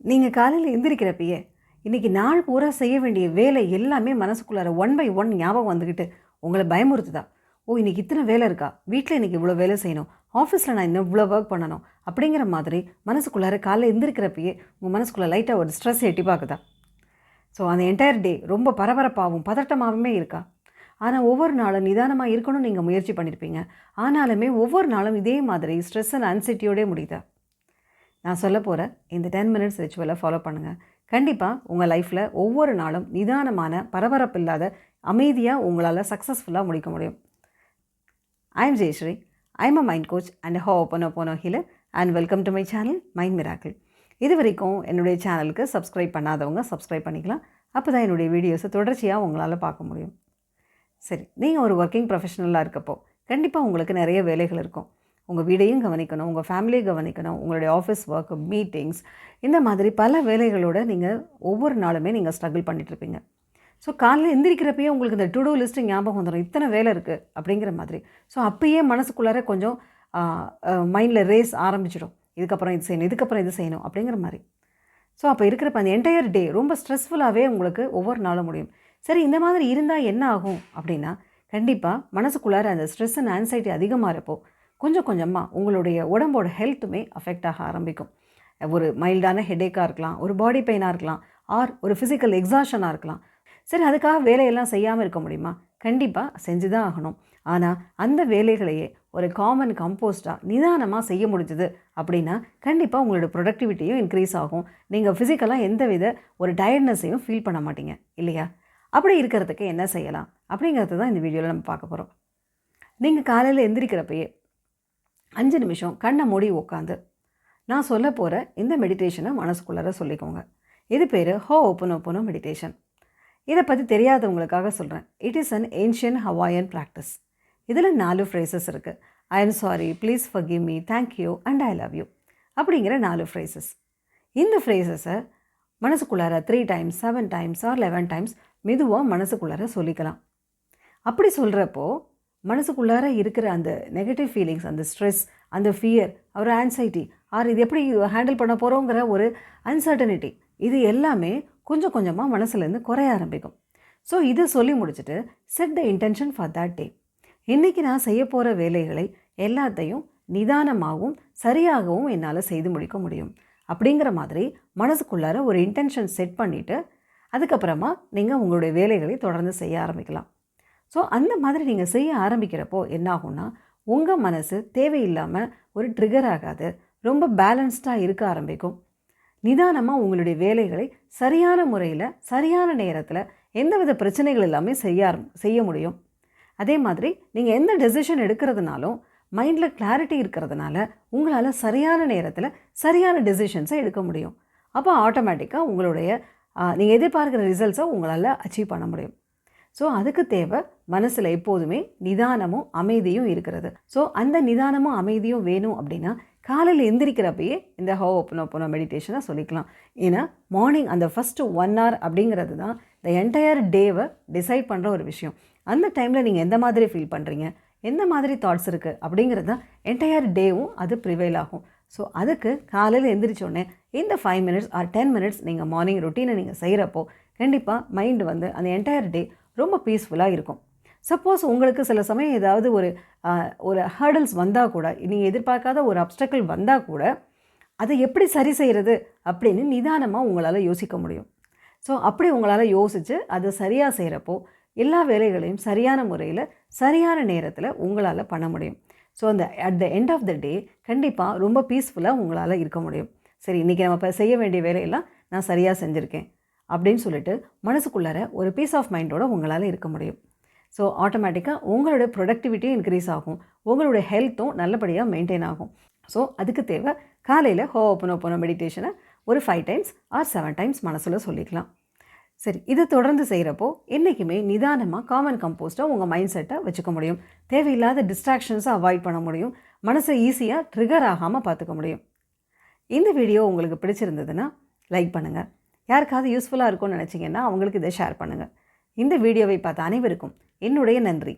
நீங்கள் காலையில் எந்திரிக்கிறப்பயே இன்றைக்கி நாள் பூரா செய்ய வேண்டிய வேலை எல்லாமே மனசுக்குள்ளார ஒன் பை ஒன் ஞாபகம் வந்துக்கிட்டு உங்களை பயமுறுத்துதா? ஓ, இன்றைக்கி இத்தனை வேலை இருக்கா, வீட்டில் இன்றைக்கி இவ்வளோ வேலை செய்யணும், ஆஃபீஸில் நான் இன்னும் இவ்வளோ ஒர்க் பண்ணணும் அப்படிங்கிற மாதிரி மனசுக்குள்ளார காலையில் எந்திரிக்கிறப்பயே உங்கள் மனசுக்குள்ளே லைட்டாக ஒரு ஸ்ட்ரெஸ் எட்டி பார்க்குதா? ஸோ அந்த என்டையர் டே ரொம்ப பரபரப்பாகவும் பதட்டமாகவுமே இருக்கா? ஆனால் ஒவ்வொரு நாளும் நிதானமாக இருக்கணும்னு நீங்கள் முயற்சி பண்ணியிருப்பீங்க. ஆனாலுமே ஒவ்வொரு நாளும் இதே மாதிரி ஸ்ட்ரெஸ் அண்ட் அன்சைட்டியோடே முடியுதா? நான் சொல்ல போகிற இந்த 10 மினிட்ஸ் ரிச்சுவலை ஃபாலோ பண்ணுங்கள். கண்டிப்பாக உங்கள் லைஃப்பில் ஒவ்வொரு நாளும் நிதானமான பரபரப்பு இல்லாத அமைதியாக உங்களால் சக்ஸஸ்ஃபுல்லாக முடிக்க முடியும். I am Jayashree. I am a mind coach and hooponopono healer and welcome to my channel mind miracle. இது வரைக்கும் என்னுடைய சேனலுக்கு சப்ஸ்கிரைப் பண்ணாதவங்க சப்ஸ்கிரைப் பண்ணிக்கலாம். அப்போ தான் என்னுடைய வீடியோஸை தொடர்ச்சியாக உங்களால் பார்க்க முடியும். சரி, நீங்கள் ஒரு ஒர்க்கிங் ப்ரொஃபஷனலாக இருக்கப்போ கண்டிப்பாக உங்களுக்கு நிறைய வேலைகள் இருக்கும். உங்கள் வீடையும் கவனிக்கணும், உங்கள் ஃபேமிலியை கவனிக்கணும், உங்களுடைய ஆஃபீஸ் ஒர்க், மீட்டிங்ஸ், இந்த மாதிரி பல வேலைகளோடு நீங்கள் ஒவ்வொரு நாளுமே நீங்கள் ஸ்ட்ரகிள் பண்ணிகிட்ருப்பீங்க. ஸோ காலையில் எந்திரிக்கிறப்பயே உங்களுக்கு இந்த டு டூ லிஸ்ட்டு ஞாபகம் வந்துடும், இத்தனை வேலை இருக்குது அப்படிங்கிற மாதிரி. ஸோ அப்போயே மனசுக்குள்ளார கொஞ்சம் மைண்டில் ரேஸ் ஆரம்பிச்சிடும், இதுக்கப்புறம் இது செய்யணும், இதுக்கப்புறம் இது செய்யணும் அப்படிங்கிற மாதிரி. ஸோ அப்போ இருக்கிறப்ப அந்த என்டையர் டே ரொம்ப ஸ்ட்ரெஸ்ஃபுல்லாகவே உங்களுக்கு ஒவ்வொரு நாளும் முடியும். சரி, இந்த மாதிரி இருந்தால் என்ன ஆகும் அப்படின்னா, கண்டிப்பாக மனசுக்குள்ளார அந்த ஸ்ட்ரெஸ் அண்ட் ஆன்சைட்டி அதிகமாகிறப்போ கொஞ்சம் கொஞ்சமாக உங்களுடைய உடம்போட ஹெல்த்துமே அஃபெக்ட் ஆக ஆரம்பிக்கும். ஒரு மைல்டான ஹெடேக்காக இருக்கலாம், ஒரு பாடி பெயினாக இருக்கலாம், ஆர் ஒரு ஃபிசிக்கல் எக்ஸாஷனாக இருக்கலாம். சரி, அதுக்காக வேலையெல்லாம் செய்யாமல் இருக்க முடியுமா? கண்டிப்பாக செஞ்சு தான் ஆகணும். ஆனால் அந்த வேலைகளையே ஒரு காமன் கம்போஸ்டாக நிதானமாக செய்ய முடிஞ்சது அப்படின்னா கண்டிப்பாக உங்களோட ப்ரொடக்டிவிட்டியும் இன்க்ரீஸ் ஆகும். நீங்கள் ஃபிசிக்கலாக எந்தவித ஒரு டயர்ட்னஸையும் ஃபீல் பண்ண மாட்டீங்க இல்லையா? அப்படி இருக்கிறதுக்கு என்ன செய்யலாம் அப்படிங்கிறது தான் இந்த வீடியோவில் நம்ம பார்க்க போகிறோம். நீங்கள் காலையில் எந்திரிக்கிறப்பயே 5 நிமிஷம் கண்ணை மூடி உட்காந்து நான் சொல்ல போகிற இந்த மெடிடேஷனை மனசுக்குள்ளார சொல்லிக்கோங்க. இது பேர் ஹோப்பனோபோனோ மெடிடேஷன். இதை பற்றி தெரியாதவங்களுக்காக சொல்கிறேன். It is an ancient Hawaiian practice. இதில் 4 ஃப்ரேசஸ் இருக்குது. I am sorry, please forgive me, thank you and I love you அப்படிங்கிற 4 ஃப்ரேசஸ். இந்த ஃப்ரேசஸை மனசுக்குள்ளார 3 டைம்ஸ், 7 டைம்ஸ் ஆர் 11 டைம்ஸ் மெதுவாக மனசுக்குள்ளார சொல்லிக்கலாம். அப்படி சொல்கிறப்போ மனசுக்குள்ளார இருக்கிற அந்த நெகட்டிவ் ஃபீலிங்ஸ், அந்த ஸ்ட்ரெஸ், அந்த ஃபியர், ஒரு ஆன்சைட்டி, ஆர் இது எப்படி ஹேண்டில் பண்ண போகிறோங்கிற ஒரு அன்சர்டனிட்டி, இது எல்லாமே கொஞ்சம் கொஞ்சமாக மனசுலேருந்து குறைய ஆரம்பிக்கும். ஸோ இதை சொல்லி முடிச்சுட்டு set the intention for that day. இன்றைக்கி நான் செய்ய போகிற வேலைகளை எல்லாத்தையும் நிதானமாகவும் சரியாகவும் என்னால் செய்து முடிக்க முடியும் அப்படிங்கிற மாதிரி மனசுக்குள்ளார ஒரு இன்டென்ஷன் செட் பண்ணிவிட்டு அதுக்கப்புறமா நீங்கள் உங்களுடைய வேலைகளை தொடர்ந்து செய்ய ஆரம்பிக்கலாம். ஸோ அந்த மாதிரி நீங்கள் செய்ய ஆரம்பிக்கிறப்போ என்ன ஆகும்னா, உங்கள் மனசு தேவையில்லாமல் ஒரு ட்ரிகர் ஆகாது, ரொம்ப பேலன்ஸ்டாக இருக்க ஆரம்பிக்கும். நிதானமாக உங்களுடைய வேலைகளை சரியான முறையில் சரியான நேரத்தில் எந்தவித பிரச்சனைகள் எல்லாமே செய்ய முடியும். அதே மாதிரி நீங்கள் எந்த டெசிஷன் எடுக்கிறதுனாலும் மைண்டில் கிளாரிட்டி இருக்கிறதுனால உங்களால் சரியான நேரத்தில் சரியான டெசிஷன்ஸை எடுக்க முடியும். அப்போ ஆட்டோமேட்டிக்காக உங்களுடைய நீங்கள் எதிர்பார்க்குற ரிசல்ட்ஸை உங்களால் அச்சீவ் பண்ண முடியும். ஸோ அதுக்கு தேவை மனசில் எப்போதுமே நிதானமும் அமைதியும் இருக்கிறது. ஸோ அந்த நிதானமும் அமைதியும் வேணும் அப்படின்னா காலையில் எந்திரிக்கிறப்பயே இந்த ஹோப்பனோபோனோ மெடிடேஷனை சொல்லிக்கலாம். ஏன்னா மார்னிங் அந்த ஃபஸ்ட்டு 1 hour அப்படிங்கிறது தான் இந்த என்டையர் டேவை டிசைட் பண்ணுற ஒரு விஷயம். அந்த டைமில் நீங்கள் எந்த மாதிரி ஃபீல் பண்ணுறீங்க, எந்த மாதிரி தாட்ஸ் இருக்குது அப்படிங்கிறது தான் என்டையர் டேவும் அது ப்ரிவைல் ஆகும். ஸோ அதுக்கு காலையில் எந்திரிச்சோடனே இந்த 5 மினிட்ஸ் ஆர் 10 மினிட்ஸ் நீங்கள் மார்னிங் ரொட்டீனை நீங்கள் செய்கிறப்போ கண்டிப்பாக மைண்டு அந்த என்டையர் டே ரொம்ப பீஸ்ஃபுல்லாக இருக்கும். சப்போஸ் உங்களுக்கு சில சமயம் ஏதாவது ஒரு ஹர்டல்ஸ் வந்தால் கூட, நீங்கள் எதிர்பார்க்காத ஒரு அப்டக்கிள் வந்தால் கூட அதை எப்படி சரி செய்கிறது அப்படின்னு நிதானமாக உங்களால் யோசிக்க முடியும். ஸோ அப்படி உங்களால் யோசித்து அதை சரியாக செய்கிறப்போ எல்லா வேலைகளையும் சரியான முறையில் சரியான நேரத்தில் உங்களால் பண்ண முடியும். ஸோ அந்த at the end of the day கண்டிப்பாக ரொம்ப பீஸ்ஃபுல்லாக உங்களால் இருக்க முடியும். சரி, இன்றைக்கி நம்ம இப்போ செய்ய வேண்டிய வேலையெல்லாம் நான் சரியாக செஞ்சுருக்கேன் அப்படின்னு சொல்லிட்டு மனசுக்குள்ளார ஒரு பீஸ் ஆஃப் மைண்டோடு உங்களால் இருக்க முடியும். ஸோ ஆட்டோமேட்டிக்காக உங்களோட ப்ரொடக்டிவிட்டியும் இன்க்ரீஸ் ஆகும், உங்களுடைய ஹெல்த்தும் நல்லபடியாக மெயின்டைன் ஆகும். ஸோ அதுக்கு தேவை காலையில் ஹோப்பனோபோனோ மெடிடேஷனை ஒரு 5 டைம்ஸ் ஆர் 7 டைம்ஸ் மனசில் சொல்லிக்கலாம். சரி, இதை தொடர்ந்து செய்கிறப்போ என்றைக்குமே நிதானமாக காமன் கம்போஸ்ட்டாக உங்கள் மைண்ட் செட்டை வச்சுக்க முடியும். தேவையில்லாத டிஸ்ட்ராக்ஷன்ஸை அவாய்ட் பண்ண முடியும். மனசை ஈஸியாக ட்ரிகர் ஆகாமல் பார்த்துக்க முடியும். இந்த வீடியோ உங்களுக்கு பிடிச்சிருந்ததுன்னா லைக் பண்ணுங்கள். யாருக்காவது யூஸ்ஃபுல்லாக இருக்கும்னு நினச்சிங்கன்னா அவங்களுக்கு இதை ஷேர் பண்ணுங்கள். இந்த வீடியோவை பார்த்த அனைவருக்கும் என்னுடைய நன்றி.